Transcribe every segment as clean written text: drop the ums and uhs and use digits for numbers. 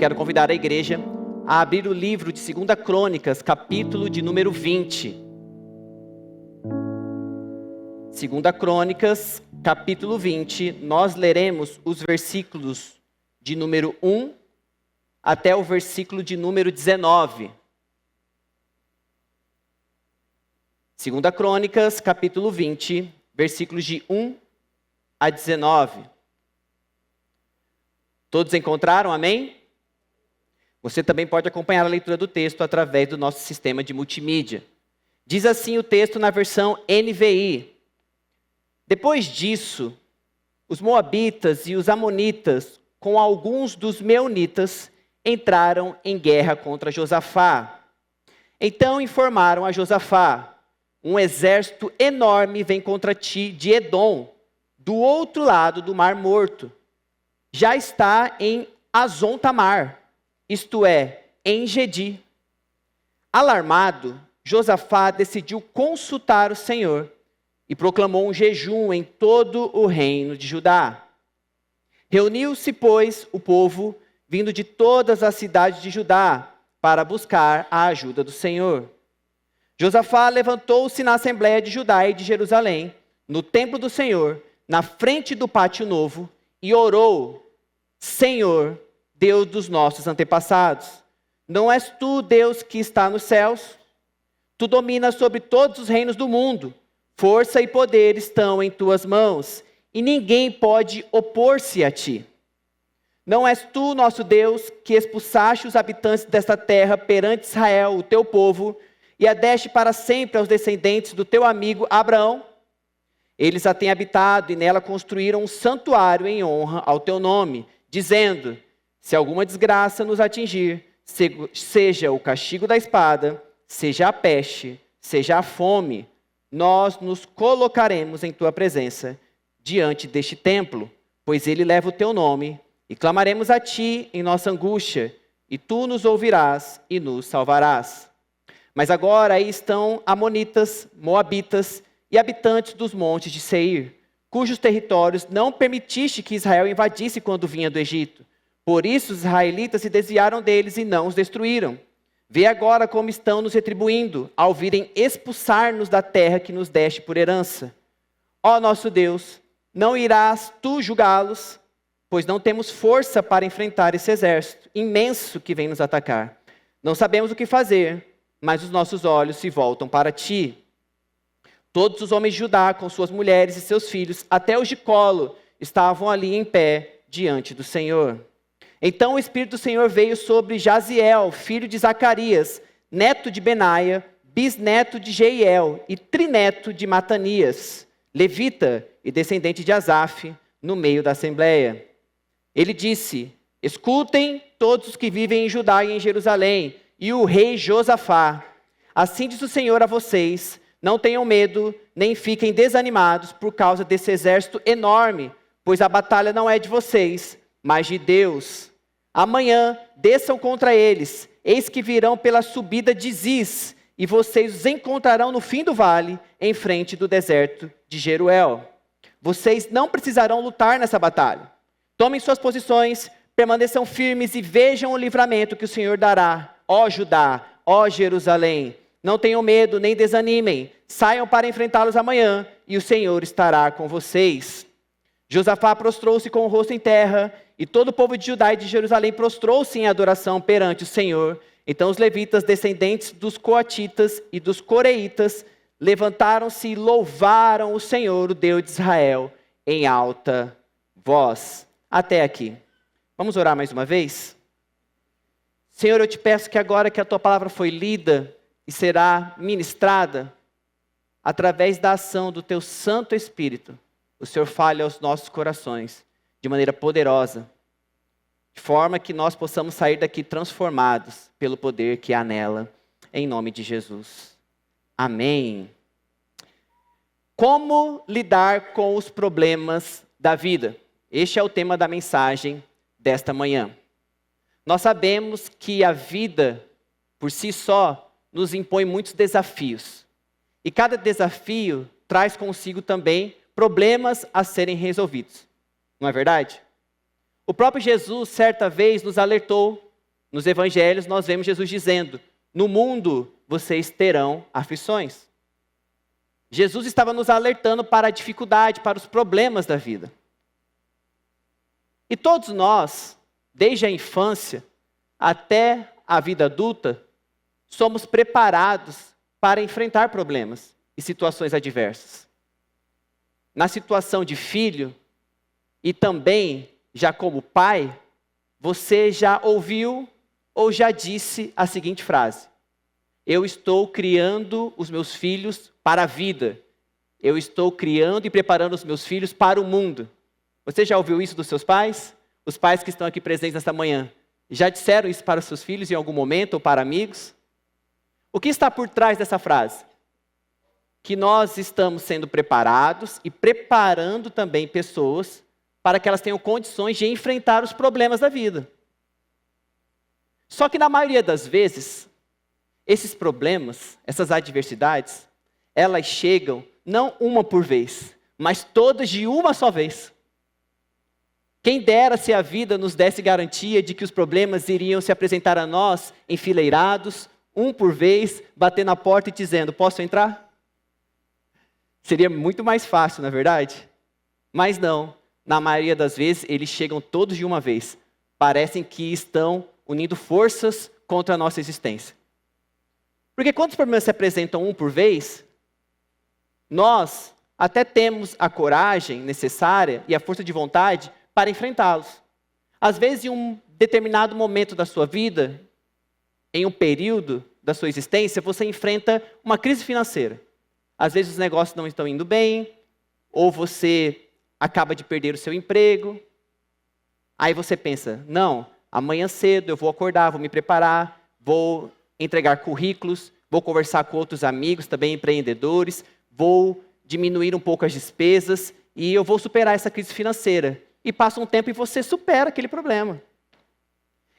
quero convidar a igreja a abrir o livro de 2 Crônicas, capítulo de número 20. 2 Crônicas, capítulo 20, nós leremos os versículos de número 1 até o versículo de número 19. 2 Crônicas, capítulo 20, versículos de 1 a 19. Todos encontraram, amém? Você também pode acompanhar a leitura do texto através do nosso sistema de multimídia. Diz assim o texto na versão NVI. Depois disso, os moabitas e os amonitas, com alguns dos meunitas, entraram em guerra contra Josafá. Então informaram a Josafá: um exército enorme vem contra ti de Edom, do outro lado do Mar Morto. Já está em Azon-Tamar, isto é, em Gedi. Alarmado, Josafá decidiu consultar o Senhor e proclamou um jejum em todo o reino de Judá. Reuniu-se, pois, o povo, vindo de todas as cidades de Judá, para buscar a ajuda do Senhor. Josafá levantou-se na Assembleia de Judá e de Jerusalém, no templo do Senhor, na frente do pátio novo, e orou: Senhor, Deus dos nossos antepassados, não és tu Deus que está nos céus? Tu dominas sobre todos os reinos do mundo. Força e poder estão em tuas mãos, e ninguém pode opor-se a ti. Não és tu, nosso Deus, que expulsaste os habitantes desta terra perante Israel, o teu povo, e a deste para sempre aos descendentes do teu amigo Abraão? Eles a têm habitado e nela construíram um santuário em honra ao teu nome, dizendo: se alguma desgraça nos atingir, seja o castigo da espada, seja a peste, seja a fome, nós nos colocaremos em tua presença, diante deste templo, pois ele leva o teu nome, e clamaremos a ti em nossa angústia, e tu nos ouvirás e nos salvarás. Mas agora aí estão amonitas, moabitas e habitantes dos montes de Seir, cujos territórios não permitiste que Israel invadisse quando vinha do Egito. Por isso os israelitas se desviaram deles e não os destruíram. Vê agora como estão nos retribuindo, ao virem expulsar-nos da terra que nos deste por herança. Ó nosso Deus, não irás tu julgá-los, pois não temos força para enfrentar esse exército imenso que vem nos atacar. Não sabemos o que fazer, mas os nossos olhos se voltam para ti. Todos os homens de Judá, com suas mulheres e seus filhos, até os de colo, estavam ali em pé diante do Senhor. Então o Espírito do Senhor veio sobre Jaziel, filho de Zacarias, neto de Benaia, bisneto de Jeiel e trineto de Matanias, levita e descendente de Asaf, no meio da assembleia. Ele disse: escutem todos os que vivem em Judá e em Jerusalém, e o rei Josafá. Assim diz o Senhor a vocês: não tenham medo, nem fiquem desanimados por causa desse exército enorme, pois a batalha não é de vocês, mas de Deus. Amanhã desçam contra eles, eis que virão pela subida de Ziz, e vocês os encontrarão no fim do vale, em frente do deserto de Jeruel. Vocês não precisarão lutar nessa batalha. Tomem suas posições, permaneçam firmes e vejam o livramento que o Senhor dará, ó Judá, ó Jerusalém. Não tenham medo, nem desanimem. Saiam para enfrentá-los amanhã, e o Senhor estará com vocês. Josafá prostrou-se com o rosto em terra, e todo o povo de Judá e de Jerusalém prostrou-se em adoração perante o Senhor. Então os levitas, descendentes dos coatitas e dos coreitas, levantaram-se e louvaram o Senhor, o Deus de Israel, em alta voz. Até aqui. Vamos orar mais uma vez? Senhor, eu te peço que agora que a tua palavra foi lida e será ministrada, através da ação do teu Santo Espírito, o Senhor fale aos nossos corações de maneira poderosa, de forma que nós possamos sair daqui transformados pelo poder que há nela, em nome de Jesus. Amém. Como lidar com os problemas da vida? Este é o tema da mensagem desta manhã. Nós sabemos que a vida, por si só, nos impõe muitos desafios. E cada desafio traz consigo também problemas a serem resolvidos. Não é verdade? O próprio Jesus, certa vez, nos alertou Nos evangelhos nós vemos Jesus dizendo: no mundo vocês terão aflições. Jesus estava nos alertando para a dificuldade, para os problemas da vida. E todos nós, desde a infância até a vida adulta, somos preparados para enfrentar problemas e situações adversas. Na situação de filho, e também já como pai, você já ouviu ou já disse a seguinte frase: eu estou criando os meus filhos para a vida. Eu estou criando e preparando os meus filhos para o mundo. Você já ouviu isso dos seus pais? Os pais que estão aqui presentes nesta manhã, já disseram isso para os seus filhos em algum momento ou para amigos? O que está por trás dessa frase? Que nós estamos sendo preparados e preparando também pessoas para que elas tenham condições de enfrentar os problemas da vida. Só que na maioria das vezes, esses problemas, essas adversidades, elas chegam não uma por vez, mas todas de uma só vez. Quem dera se a vida nos desse garantia de que os problemas iriam se apresentar a nós enfileirados, um por vez, batendo na porta e dizendo: posso entrar? Seria muito mais fácil, não é verdade? Mas não, na maioria das vezes eles chegam todos de uma vez. Parecem que estão unindo forças contra a nossa existência. Porque quando os problemas se apresentam um por vez, nós até temos a coragem necessária e a força de vontade para enfrentá-los. Às vezes, em um determinado momento da sua vida, em um período da sua existência, você enfrenta uma crise financeira. Às vezes os negócios não estão indo bem, ou você acaba de perder o seu emprego. Aí você pensa: não, amanhã cedo eu vou acordar, vou me preparar, vou entregar currículos, vou conversar com outros amigos, também empreendedores, vou diminuir um pouco as despesas e eu vou superar essa crise financeira. E passa um tempo e você supera aquele problema.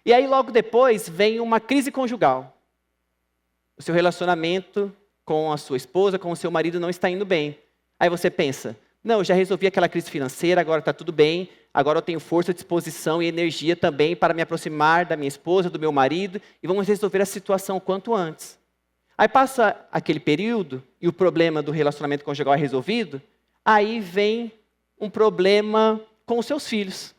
E aí logo depois vem uma crise conjugal. O seu relacionamento com a sua esposa, com o seu marido não está indo bem. Aí você pensa: não, eu já resolvi aquela crise financeira, agora está tudo bem, agora eu tenho força, disposição e energia também para me aproximar da minha esposa, do meu marido, e vamos resolver a situação o quanto antes. Aí passa aquele período, e o problema do relacionamento conjugal é resolvido, aí vem um problema com os seus filhos.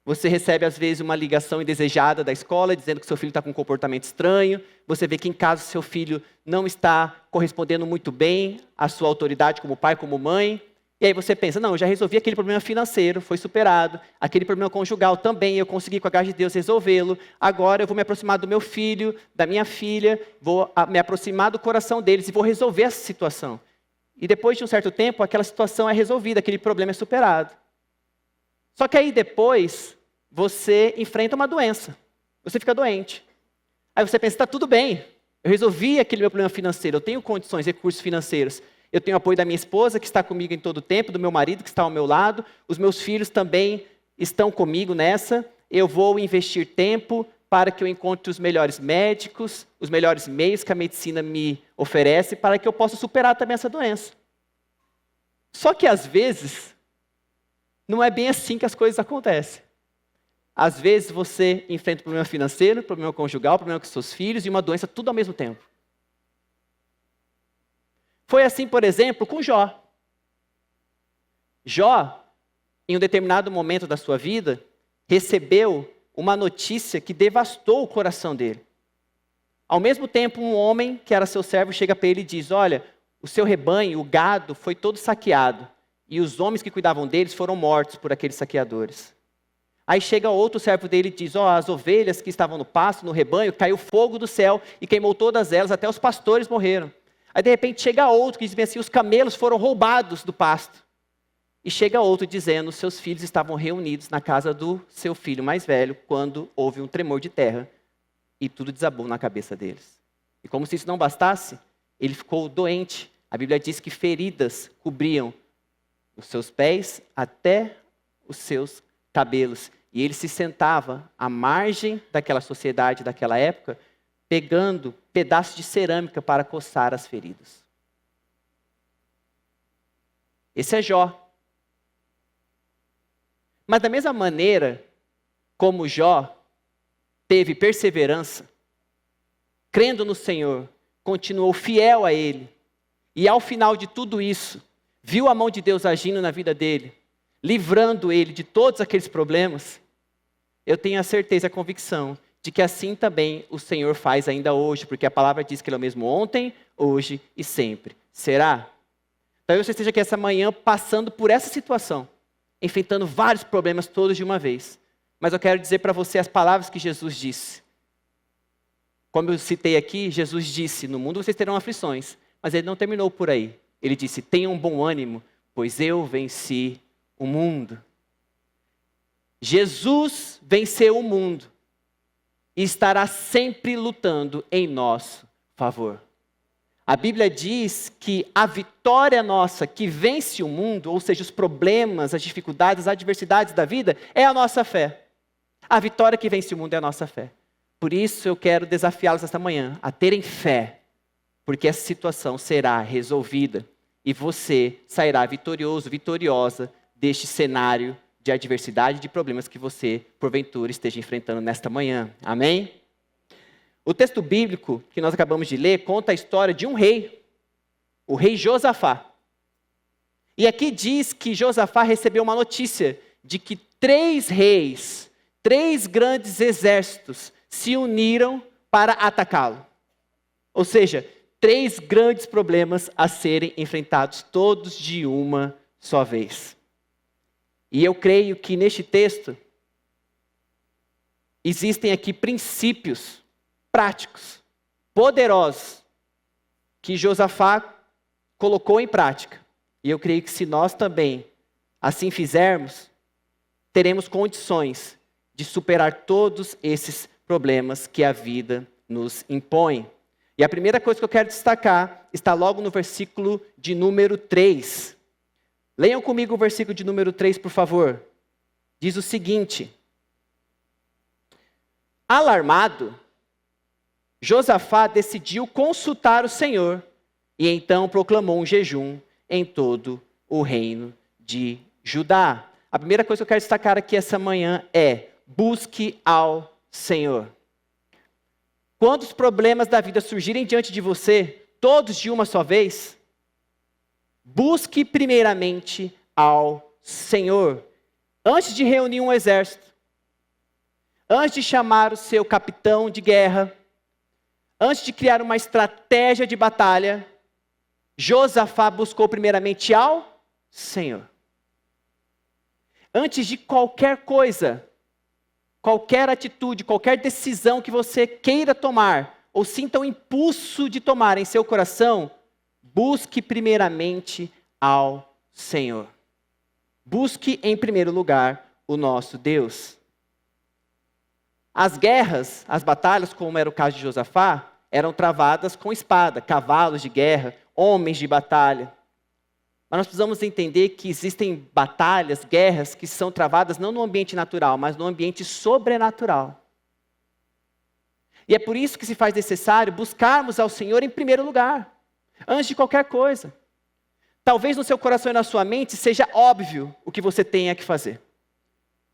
Você recebe, às vezes, uma ligação indesejada da escola, dizendo que seu filho está com um comportamento estranho. Você vê que em casa seu filho não está correspondendo muito bem à sua autoridade como pai, como mãe. E aí você pensa: não, eu já resolvi aquele problema financeiro, foi superado. Aquele problema conjugal também, eu consegui com a graça de Deus resolvê-lo. Agora eu vou me aproximar do meu filho, da minha filha, vou me aproximar do coração deles e vou resolver essa situação. E depois de um certo tempo, aquela situação é resolvida, aquele problema é superado. Só que aí depois, você enfrenta uma doença. Você fica doente. Aí você pensa: está tudo bem, eu resolvi aquele meu problema financeiro, eu tenho condições, recursos financeiros. Eu tenho apoio da minha esposa, que está comigo em todo o tempo, do meu marido, que está ao meu lado. Os meus filhos também estão comigo nessa. Eu vou investir tempo para que eu encontre os melhores médicos, os melhores meios que a medicina me oferece, para que eu possa superar também essa doença. Só que às vezes, não é bem assim que as coisas acontecem. Às vezes você enfrenta um problema financeiro, problema conjugal, problema com seus filhos e uma doença tudo ao mesmo tempo. Foi assim, por exemplo, com Jó. Jó, em um determinado momento da sua vida, recebeu uma notícia que devastou o coração dele. Ao mesmo tempo, um homem que era seu servo chega para ele e diz: olha, o seu rebanho, o gado, foi todo saqueado. E os homens que cuidavam deles foram mortos por aqueles saqueadores. Aí chega outro servo dele e diz: as ovelhas que estavam no pasto, no rebanho, caiu fogo do céu e queimou todas elas, até os pastores morreram. Aí de repente chega outro que diz assim: os camelos foram roubados do pasto. E chega outro dizendo: seus filhos estavam reunidos na casa do seu filho mais velho, quando houve um tremor de terra e tudo desabou na cabeça deles. E como se isso não bastasse, ele ficou doente. A Bíblia diz que feridas cobriam os seus pés até os seus cabelos. E ele se sentava à margem daquela sociedade daquela época, pegando pedaços de cerâmica para coçar as feridas. Esse é Jó. Mas da mesma maneira como Jó, teve perseverança, crendo no Senhor, continuou fiel a Ele, e ao final de tudo isso, viu a mão de Deus agindo na vida dele, livrando ele de todos aqueles problemas, eu tenho a certeza, a convicção, de que assim também o Senhor faz ainda hoje, porque a palavra diz que Ele é o mesmo ontem, hoje e sempre. Será? Talvez você esteja aqui essa manhã passando por essa situação, enfrentando vários problemas todos de uma vez. Mas eu quero dizer para você as palavras que Jesus disse. Como eu citei aqui, Jesus disse, no mundo vocês terão aflições, mas Ele não terminou por aí. Ele disse, tenham bom ânimo, pois eu venci o mundo. Jesus venceu o mundo e estará sempre lutando em nosso favor. A Bíblia diz que a vitória nossa que vence o mundo, ou seja, os problemas, as dificuldades, as adversidades da vida, é a nossa fé. A vitória que vence o mundo é a nossa fé. Por isso eu quero desafiá-los esta manhã a terem fé, porque essa situação será resolvida e você sairá vitorioso, vitoriosa deste cenário de adversidade e de problemas que você, porventura, esteja enfrentando nesta manhã. Amém? O texto bíblico que nós acabamos de ler conta a história de um rei, o rei Josafá. E aqui diz que Josafá recebeu uma notícia de que 3 reis, 3 grandes exércitos se uniram para atacá-lo. Ou seja, 3 grandes problemas a serem enfrentados, todos de uma só vez. E eu creio que neste texto existem aqui princípios práticos, poderosos, que Josafá colocou em prática. E eu creio que se nós também assim fizermos, teremos condições de superar todos esses problemas que a vida nos impõe. E a primeira coisa que eu quero destacar está logo no versículo de número 3. Leiam comigo o versículo de número 3, por favor. Diz o seguinte: alarmado, Josafá decidiu consultar o Senhor e então proclamou um jejum em todo o reino de Judá. A primeira coisa que eu quero destacar aqui essa manhã é: busque ao Senhor. Quando os problemas da vida surgirem diante de você, todos de uma só vez, busque primeiramente ao Senhor. Antes de reunir um exército, antes de chamar o seu capitão de guerra, antes de criar uma estratégia de batalha, Josafá buscou primeiramente ao Senhor. Antes de qualquer coisa, qualquer atitude, qualquer decisão que você queira tomar, ou sinta o impulso de tomar em seu coração, busque primeiramente ao Senhor. Busque em primeiro lugar o nosso Deus. As guerras, as batalhas, como era o caso de Josafá, eram travadas com espada, cavalos de guerra, homens de batalha. Mas nós precisamos entender que existem batalhas, guerras, que são travadas não no ambiente natural, mas no ambiente sobrenatural. E é por isso que se faz necessário buscarmos ao Senhor em primeiro lugar, antes de qualquer coisa. Talvez no seu coração e na sua mente seja óbvio o que você tenha que fazer.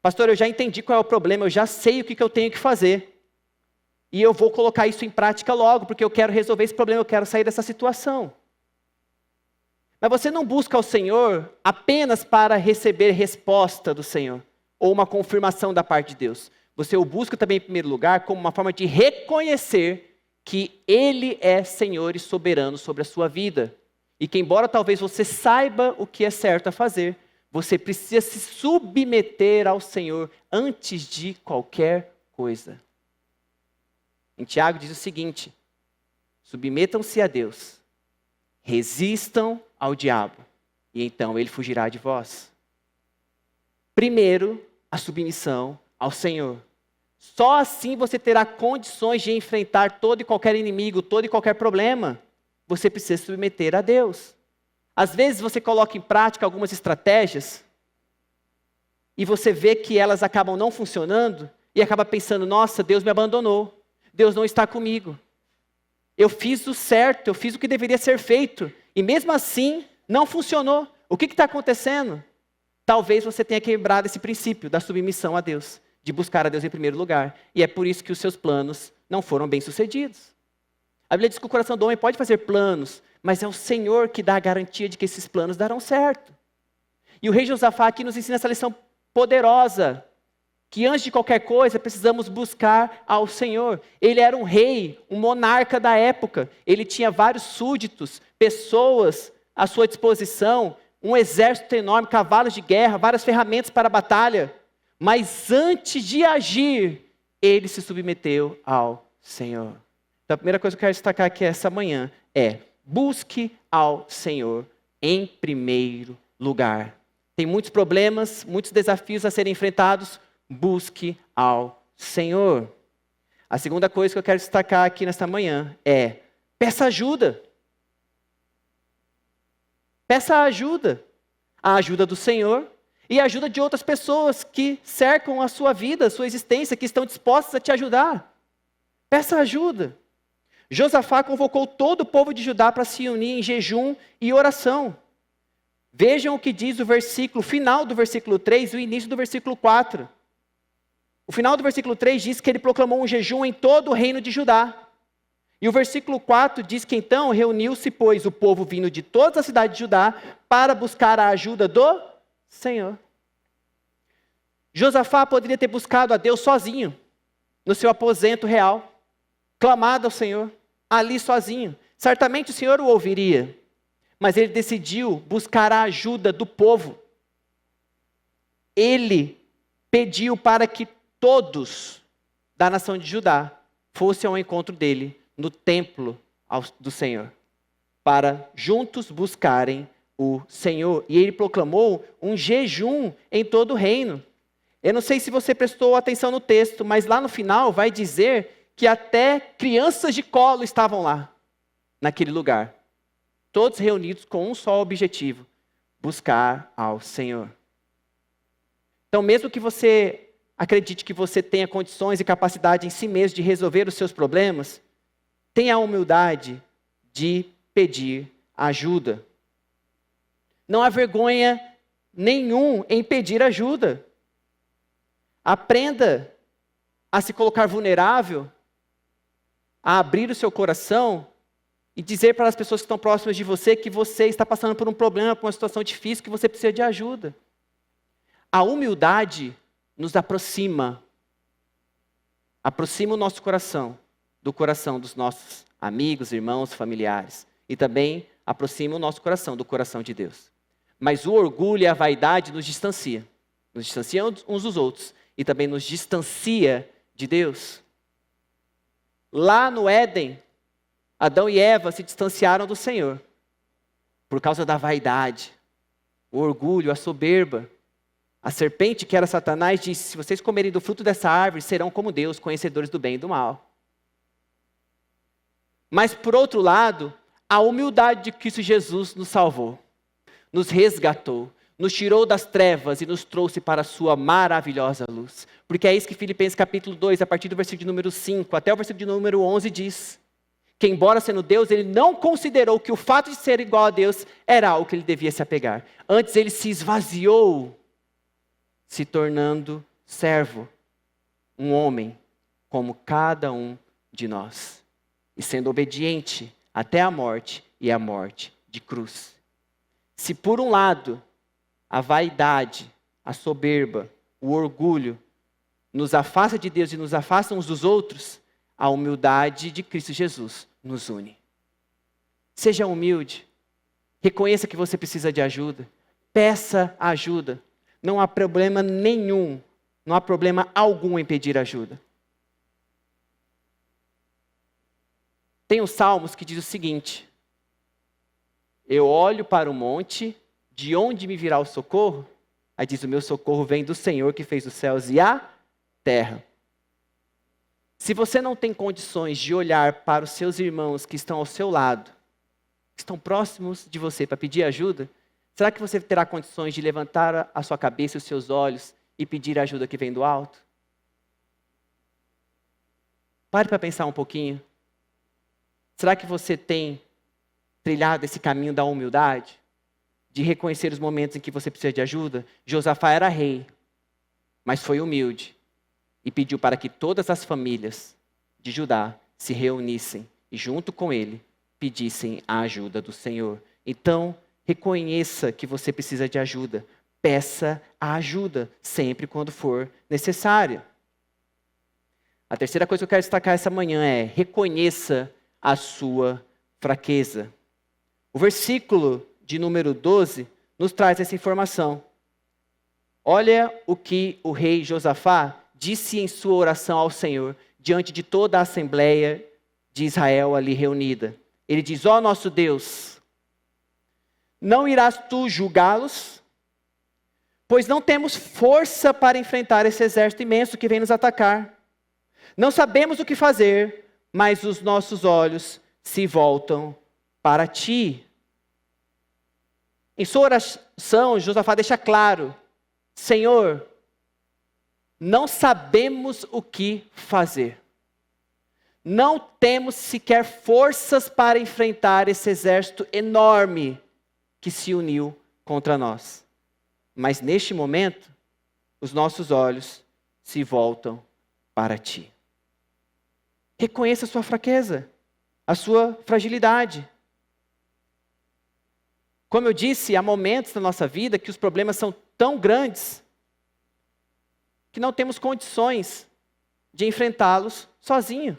Pastor, eu já entendi qual é o problema, eu já sei o que eu tenho que fazer. E eu vou colocar isso em prática logo, porque eu quero resolver esse problema, eu quero sair dessa situação. Mas você não busca ao Senhor apenas para receber resposta do Senhor, ou uma confirmação da parte de Deus. Você o busca também em primeiro lugar como uma forma de reconhecer que Ele é Senhor e soberano sobre a sua vida. E que embora talvez você saiba o que é certo a fazer, você precisa se submeter ao Senhor antes de qualquer coisa. Em Tiago diz o seguinte: submetam-se a Deus, resistam ao diabo, e então ele fugirá de vós. Primeiro, a submissão ao Senhor. Só assim você terá condições de enfrentar todo e qualquer inimigo, todo e qualquer problema. Você precisa se submeter a Deus. Às vezes você coloca em prática algumas estratégias e você vê que elas acabam não funcionando e acaba pensando: nossa, Deus me abandonou, Deus não está comigo. Eu fiz o certo, eu fiz o que deveria ser feito e mesmo assim não funcionou. O que está acontecendo? Talvez você tenha quebrado esse princípio da submissão a Deus, de buscar a Deus em primeiro lugar. E é por isso que os seus planos não foram bem-sucedidos. A Bíblia diz que o coração do homem pode fazer planos, mas é o Senhor que dá a garantia de que esses planos darão certo. E o rei Josafá aqui nos ensina essa lição poderosa, que antes de qualquer coisa precisamos buscar ao Senhor. Ele era um rei, um monarca da época. Ele tinha vários súditos, pessoas à sua disposição, um exército enorme, cavalos de guerra, várias ferramentas para a batalha. Mas antes de agir, ele se submeteu ao Senhor. Então a primeira coisa que eu quero destacar aqui essa manhã é: busque ao Senhor em primeiro lugar. Tem muitos problemas, muitos desafios a serem enfrentados. Busque ao Senhor. A segunda coisa que eu quero destacar aqui nesta manhã é: peça ajuda. Peça ajuda. A ajuda do Senhor e a ajuda de outras pessoas que cercam a sua vida, a sua existência, que estão dispostas a te ajudar. Peça ajuda. Josafá convocou todo o povo de Judá para se unir em jejum e oração. Vejam o que diz o versículo final do versículo 3 e o início do versículo 4. O final do versículo 3 diz que ele proclamou um jejum em todo o reino de Judá. E o versículo 4 diz que então reuniu-se, pois, o povo vindo de toda a cidade de Judá para buscar a ajuda do Senhor. Josafá poderia ter buscado a Deus sozinho, no seu aposento real, clamado ao Senhor, ali sozinho. Certamente o Senhor o ouviria, mas ele decidiu buscar a ajuda do povo. Ele pediu para que todos da nação de Judá fossem ao encontro dele no templo do Senhor, para juntos buscarem o Senhor. E ele proclamou um jejum em todo o reino. Eu não sei se você prestou atenção no texto, mas lá no final vai dizer que até crianças de colo estavam lá, naquele lugar. Todos reunidos com um só objetivo: buscar ao Senhor. Então, mesmo que você acredite que você tenha condições e capacidade em si mesmo de resolver os seus problemas, tenha a humildade de pedir ajuda. Não há vergonha nenhum em pedir ajuda. Aprenda a se colocar vulnerável, a abrir o seu coração e dizer para as pessoas que estão próximas de você que você está passando por um problema, por uma situação difícil, que você precisa de ajuda. A humildade nos aproxima o nosso coração do coração dos nossos amigos, irmãos, familiares. E também aproxima o nosso coração do coração de Deus. Mas o orgulho e a vaidade nos distancia. Nos distancia uns dos outros. E também nos distancia de Deus. Lá no Éden, Adão e Eva se distanciaram do Senhor. Por causa da vaidade, o orgulho, a soberba. A serpente, que era Satanás, disse: se vocês comerem do fruto dessa árvore, serão como Deus, conhecedores do bem e do mal. Mas, por outro lado, a humildade de Cristo Jesus nos salvou, nos resgatou, nos tirou das trevas e nos trouxe para a sua maravilhosa luz. Porque é isso que Filipenses capítulo 2, a partir do versículo de número 5 até o versículo de número 11 diz. Que embora sendo Deus, ele não considerou que o fato de ser igual a Deus era algo que ele devia se apegar. Antes ele se esvaziou, se tornando servo, um homem como cada um de nós. E sendo obediente até a morte, e a morte de cruz. Se por um lado, a vaidade, a soberba, o orgulho nos afasta de Deus e nos afasta uns dos outros, a humildade de Cristo Jesus nos une. Seja humilde, reconheça que você precisa de ajuda, peça ajuda. Não há problema nenhum, não há problema algum em pedir ajuda. Tem os Salmos que diz o seguinte: eu olho para o monte, de onde me virá o socorro? Aí diz: o meu socorro vem do Senhor que fez os céus e a terra. Se você não tem condições de olhar para os seus irmãos que estão ao seu lado, que estão próximos de você para pedir ajuda, será que você terá condições de levantar a sua cabeça e os seus olhos e pedir a ajuda que vem do alto? Pare para pensar um pouquinho. Será que você tem trilhado esse caminho da humildade? De reconhecer os momentos em que você precisa de ajuda? Josafá era rei, mas foi humilde. e pediu para que todas as famílias de Judá se reunissem e junto com ele pedissem a ajuda do Senhor. Então, reconheça que você precisa de ajuda. Peça a ajuda sempre quando for necessário. A terceira coisa que eu quero destacar essa manhã é: reconheça a sua fraqueza. O versículo de número 12 nos traz essa informação. Olha o que o rei Josafá disse em sua oração ao Senhor, diante de toda a assembleia de Israel ali reunida. Ele diz: ó nosso Deus, não irás tu julgá-los? Pois não temos força para enfrentar esse exército imenso que vem nos atacar. Não sabemos o que fazer, mas os nossos olhos se voltam para ti. Em sua oração, Josafá deixa claro: Senhor, não sabemos o que fazer. Não temos sequer forças para enfrentar esse exército enorme que se uniu contra nós. Mas neste momento, os nossos olhos se voltam para ti. Reconheça a sua fraqueza, a sua fragilidade. Como eu disse, há momentos na nossa vida que os problemas são tão grandes que não temos condições de enfrentá-los sozinho.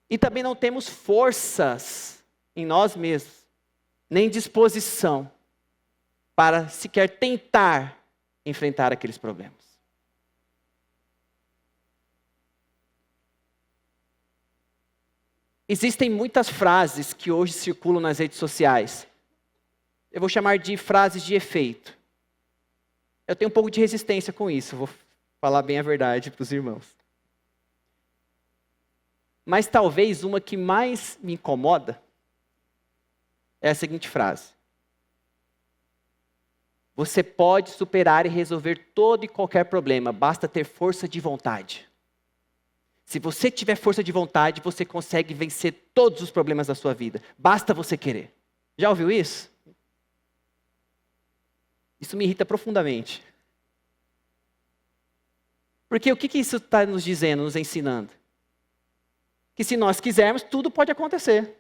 E também não temos forças em nós mesmos, nem disposição para sequer tentar enfrentar aqueles problemas. Existem muitas frases que hoje circulam nas redes sociais. Eu vou chamar de frases de efeito. Eu tenho um pouco de resistência com isso, vou falar bem a verdade para os irmãos. Mas talvez uma que mais me incomoda é a seguinte frase: você pode superar e resolver todo e qualquer problema, basta ter força de vontade. Se você tiver força de vontade, você consegue vencer todos os problemas da sua vida. Basta você querer. Já ouviu isso? Isso me irrita profundamente. Porque o que isso está nos dizendo, nos ensinando? Que se nós quisermos, tudo pode acontecer.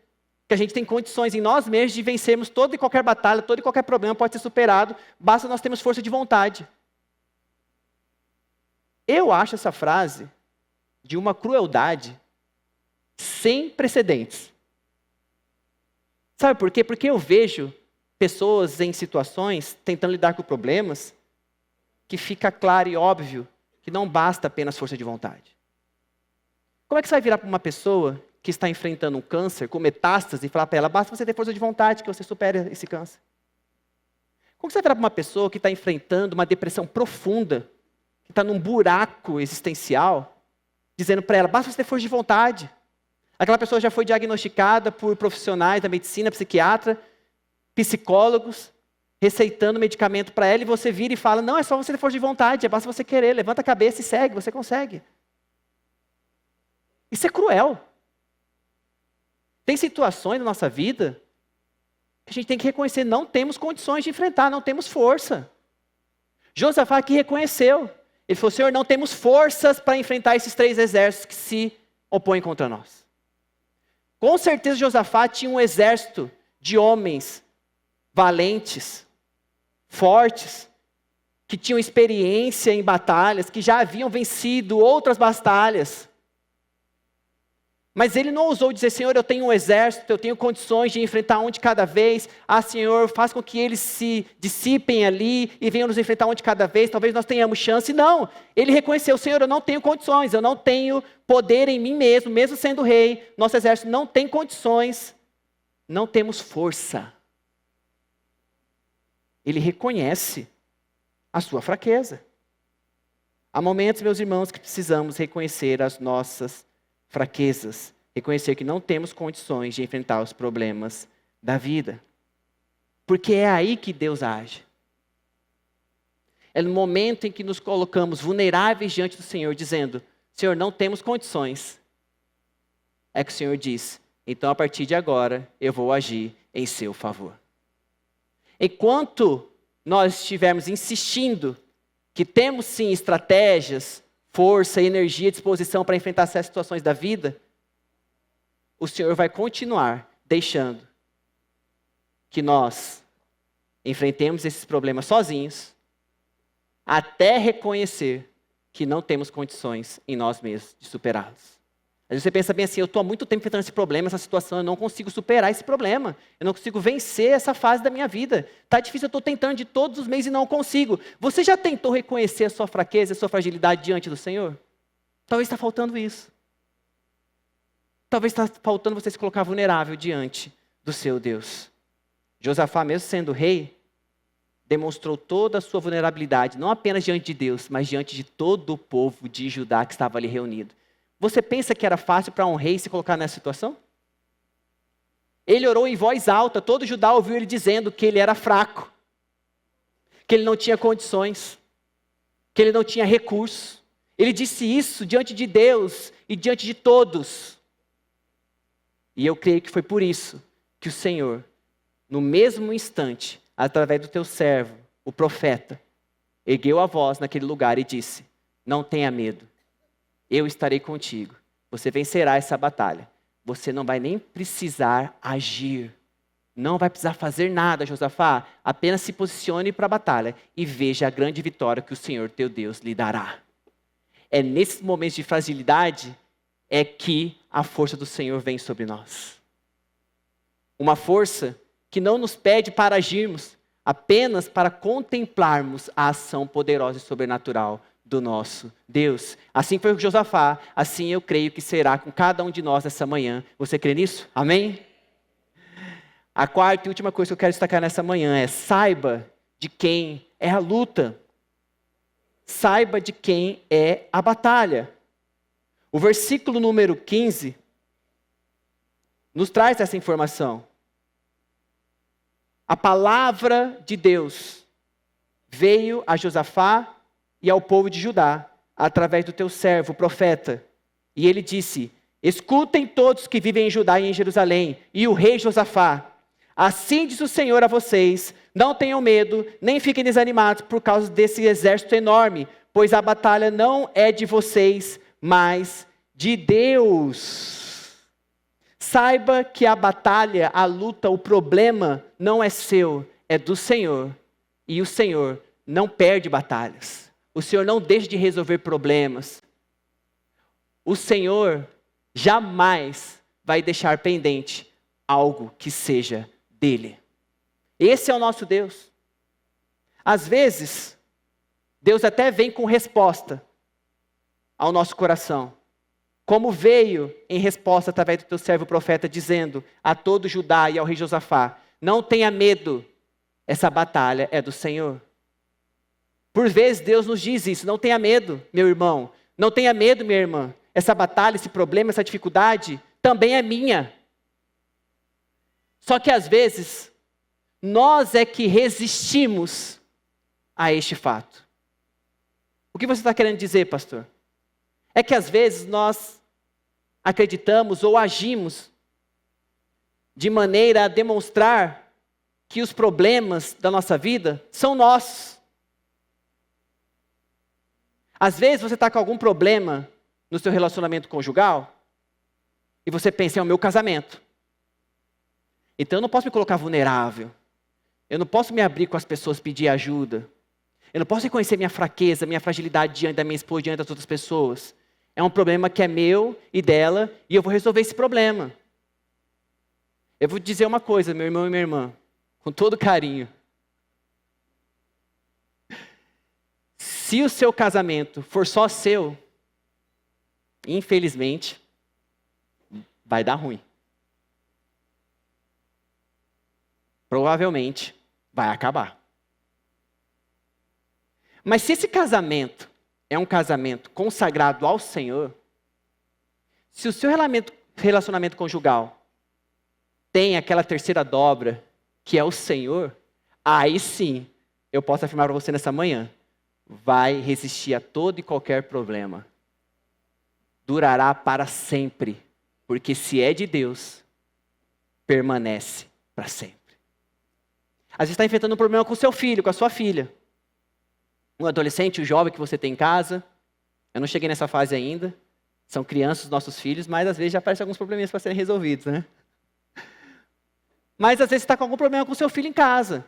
Que a gente tem condições em nós mesmos de vencermos toda e qualquer batalha, todo e qualquer problema pode ser superado, basta nós termos força de vontade. Eu acho essa frase de uma crueldade sem precedentes. Sabe por quê? Porque eu vejo pessoas em situações tentando lidar com problemas que fica claro e óbvio que não basta apenas força de vontade. Como é que você vai virar para uma pessoa que está enfrentando um câncer com metástase e falar para ela: basta você ter força de vontade que você supera esse câncer? Como você vai virar para uma pessoa que está enfrentando uma depressão profunda, que está num buraco existencial, dizendo para ela: basta você ter força de vontade? Aquela pessoa já foi diagnosticada por profissionais da medicina, psiquiatra, psicólogos, receitando medicamento para ela, e você vira e fala: não, é só você ter força de vontade, basta você querer, levanta a cabeça e segue, você consegue. Isso é cruel. Tem situações na nossa vida que a gente tem que reconhecer: não temos condições de enfrentar, não temos força. Josafá aqui reconheceu. Ele falou: Senhor, não temos forças para enfrentar esses 3 exércitos que se opõem contra nós. Com certeza Josafá tinha um exército de homens valentes, fortes, que tinham experiência em batalhas, que já haviam vencido outras batalhas. Mas ele não ousou dizer: Senhor, eu tenho um exército, eu tenho condições de enfrentar um de cada vez. Ah, Senhor, faz com que eles se dissipem ali e venham nos enfrentar um de cada vez. Talvez nós tenhamos chance. Não, ele reconheceu: Senhor, eu não tenho condições, eu não tenho poder em mim mesmo, mesmo sendo rei. Nosso exército não tem condições, não temos força. Ele reconhece a sua fraqueza. Há momentos, meus irmãos, que precisamos reconhecer as nossas fraquezas, reconhecer que não temos condições de enfrentar os problemas da vida. Porque é aí que Deus age. É no momento em que nos colocamos vulneráveis diante do Senhor, dizendo: Senhor, não temos condições. É que o Senhor diz: então a partir de agora eu vou agir em seu favor. Enquanto nós estivermos insistindo que temos sim estratégias, força, energia, disposição para enfrentar essas situações da vida, o Senhor vai continuar deixando que nós enfrentemos esses problemas sozinhos, até reconhecer que não temos condições em nós mesmos de superá-los. Às vezes você pensa bem assim, eu estou há muito tempo enfrentando esse problema, essa situação, eu não consigo superar esse problema. Eu não consigo vencer essa fase da minha vida. Está difícil, eu estou tentando de todos os meios e não consigo. Você já tentou reconhecer a sua fraqueza, a sua fragilidade diante do Senhor? Talvez está faltando isso. Talvez está faltando você se colocar vulnerável diante do seu Deus. Josafá, mesmo sendo rei, demonstrou toda a sua vulnerabilidade, não apenas diante de Deus, mas diante de todo o povo de Judá que estava ali reunido. Você pensa que era fácil para um rei se colocar nessa situação? Ele orou em voz alta, todo Judá ouviu ele dizendo que ele era fraco, que ele não tinha condições, que ele não tinha recursos. Ele disse isso diante de Deus e diante de todos. E eu creio que foi por isso que o Senhor, no mesmo instante, através do teu servo, o profeta, ergueu a voz naquele lugar e disse: não tenha medo. Eu estarei contigo. Você vencerá essa batalha. Você não vai nem precisar agir. Não vai precisar fazer nada, Josafá. Apenas se posicione para a batalha e veja a grande vitória que o Senhor teu Deus lhe dará. É nesses momentos de fragilidade é que a força do Senhor vem sobre nós. Uma força que não nos pede para agirmos, apenas para contemplarmos a ação poderosa e sobrenatural do nosso Deus. Assim foi com Josafá, assim eu creio que será com cada um de nós essa manhã. Você crê nisso? Amém? A quarta e última coisa que eu quero destacar nessa manhã é: saiba de quem é a luta. Saiba de quem é a batalha. O versículo número 15 nos traz essa informação. A palavra de Deus veio a Josafá e ao povo de Judá, através do teu servo, o profeta. E ele disse: escutem todos que vivem em Judá e em Jerusalém, e o rei Josafá. Assim diz o Senhor a vocês: não tenham medo, nem fiquem desanimados por causa desse exército enorme, pois a batalha não é de vocês, mas de Deus. Saiba que a batalha, a luta, o problema não é seu, é do Senhor. E o Senhor não perde batalhas. O Senhor não deixa de resolver problemas. O Senhor jamais vai deixar pendente algo que seja dele. Esse é o nosso Deus. Às vezes, Deus até vem com resposta ao nosso coração. Como veio em resposta através do teu servo profeta, dizendo a todo Judá e ao rei Josafá: não tenha medo, essa batalha é do Senhor. Por vezes Deus nos diz isso: não tenha medo, meu irmão, não tenha medo, minha irmã. Essa batalha, esse problema, essa dificuldade também é minha. Só que às vezes, nós é que resistimos a este fato. O que você está querendo dizer, pastor? É que às vezes nós acreditamos ou agimos de maneira a demonstrar que os problemas da nossa vida são nossos. Às vezes você está com algum problema no seu relacionamento conjugal e você pensa: é o meu casamento. Então eu não posso me colocar vulnerável. Eu não posso me abrir com as pessoas, pedir ajuda. Eu não posso reconhecer minha fraqueza, minha fragilidade diante da minha esposa, diante das outras pessoas. É um problema que é meu e dela e eu vou resolver esse problema. Eu vou dizer uma coisa, meu irmão e minha irmã, com todo carinho. Se o seu casamento for só seu, infelizmente, vai dar ruim. Provavelmente vai acabar. Mas se esse casamento é um casamento consagrado ao Senhor, se o seu relacionamento conjugal tem aquela terceira dobra, que é o Senhor, aí sim, eu posso afirmar para você nessa manhã, vai resistir a todo e qualquer problema. Durará para sempre, porque se é de Deus, permanece para sempre. Às vezes está enfrentando um problema com o seu filho, com a sua filha. Um adolescente, um jovem que você tem em casa. Eu não cheguei nessa fase ainda. São crianças os nossos filhos, mas às vezes já aparecem alguns probleminhas para serem resolvidos, né? Mas às vezes você está com algum problema com o seu filho em casa.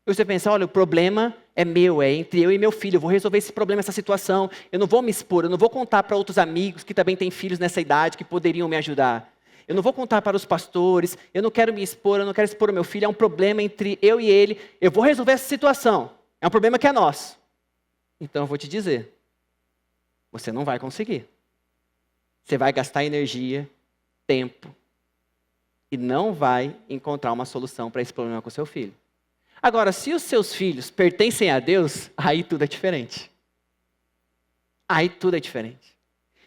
E você pensa, olha, o problema é meu, é entre eu e meu filho. Eu vou resolver esse problema, essa situação. Eu não vou me expor, eu não vou contar para outros amigos que também têm filhos nessa idade que poderiam me ajudar. Eu não vou contar para os pastores, eu não quero me expor, eu não quero expor o meu filho. É um problema entre eu e ele. Eu vou resolver essa situação. É um problema que é nosso. Então eu vou te dizer, você não vai conseguir. Você vai gastar energia, tempo, e não vai encontrar uma solução para esse problema com o seu filho. Agora, se os seus filhos pertencem a Deus, aí tudo é diferente. Aí tudo é diferente.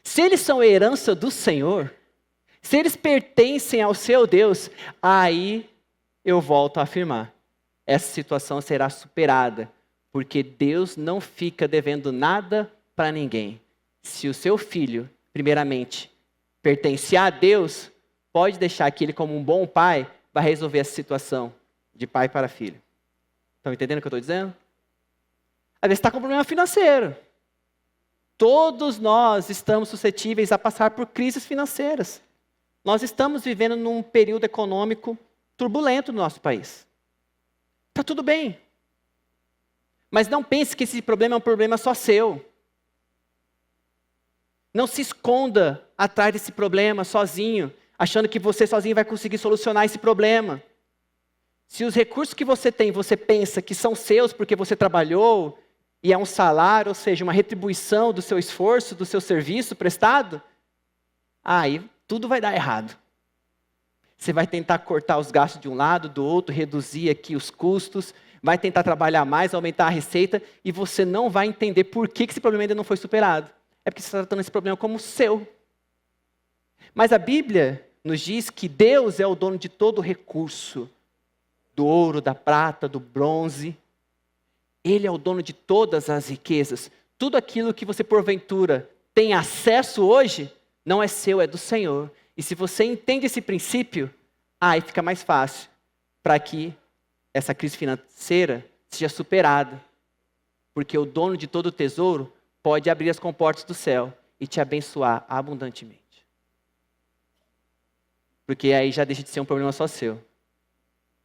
Se eles são herança do Senhor, se eles pertencem ao seu Deus, aí eu volto a afirmar, essa situação será superada, porque Deus não fica devendo nada para ninguém. Se o seu filho, primeiramente, pertence a Deus, pode deixar que ele, como um bom pai, vai resolver essa situação de pai para filho. Estão entendendo o que eu estou dizendo? Às vezes está com problema financeiro. Todos nós estamos suscetíveis a passar por crises financeiras. Nós estamos vivendo num período econômico turbulento no nosso país. Está tudo bem. Mas não pense que esse problema é um problema só seu. Não se esconda atrás desse problema sozinho, achando que você sozinho vai conseguir solucionar esse problema. Se os recursos que você tem, você pensa que são seus porque você trabalhou, e é um salário, ou seja, uma retribuição do seu esforço, do seu serviço prestado, aí tudo vai dar errado. Você vai tentar cortar os gastos de um lado, do outro, reduzir aqui os custos, vai tentar trabalhar mais, aumentar a receita, e você não vai entender por que esse problema ainda não foi superado. É porque você está tratando esse problema como seu. Mas a Bíblia nos diz que Deus é o dono de todo recurso, do ouro, da prata, do bronze. Ele é o dono de todas as riquezas. Tudo aquilo que você, porventura, tem acesso hoje, não é seu, é do Senhor. E se você entende esse princípio, aí fica mais fácil para que essa crise financeira seja superada. Porque o dono de todo o tesouro pode abrir as comportas do céu e te abençoar abundantemente. Porque aí já deixa de ser um problema só seu.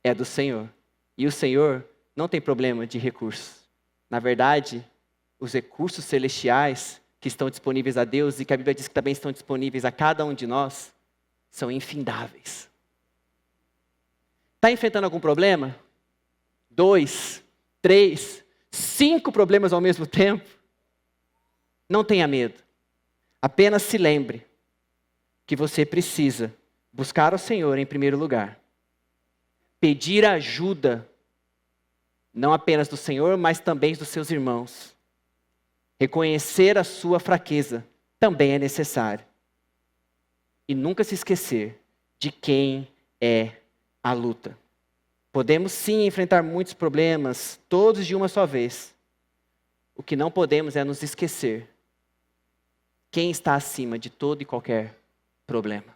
É do Senhor. E o Senhor não tem problema de recursos. Na verdade, os recursos celestiais que estão disponíveis a Deus e que a Bíblia diz que também estão disponíveis a cada um de nós, são infindáveis. Está enfrentando algum problema? 2, 3, 5 problemas ao mesmo tempo? Não tenha medo. Apenas se lembre que você precisa buscar o Senhor em primeiro lugar. Pedir ajuda, não apenas do Senhor, mas também dos seus irmãos. Reconhecer a sua fraqueza também é necessário. E nunca se esquecer de quem é a luta. Podemos sim enfrentar muitos problemas, todos de uma só vez. O que não podemos é nos esquecer quem está acima de todo e qualquer problema.